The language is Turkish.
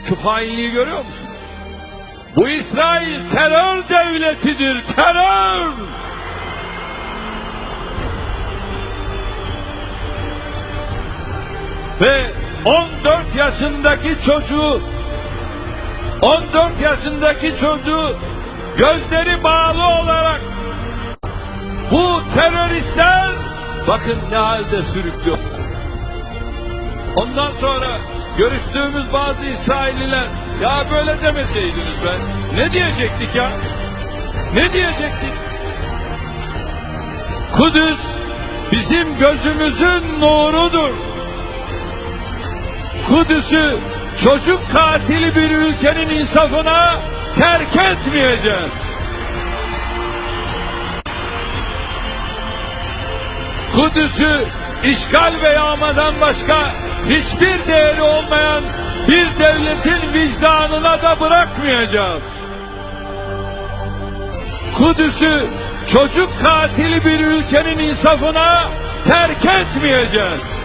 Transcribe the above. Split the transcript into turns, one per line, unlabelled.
Şu hainliği görüyor musunuz? Bu İsrail terör devletidir, terör! Ve 14 yaşındaki çocuğu gözleri bağlı olarak bu teröristler bakın ne halde sürüklüyor. Ondan sonra görüştüğümüz bazı İsrailliler, ya böyle demeseydiniz be, ne diyecektik ya? Ne diyecektik? Kudüs bizim gözümüzün nurudur. Kudüs'ü çocuk katili bir ülkenin insafına terk etmeyeceğiz. Kudüs'ü işgal ve yağmadan başka hiçbir değeri olmayan bir devletin vicdanına da bırakmayacağız. Kudüs'ü çocuk katili bir ülkenin insafına terk etmeyeceğiz.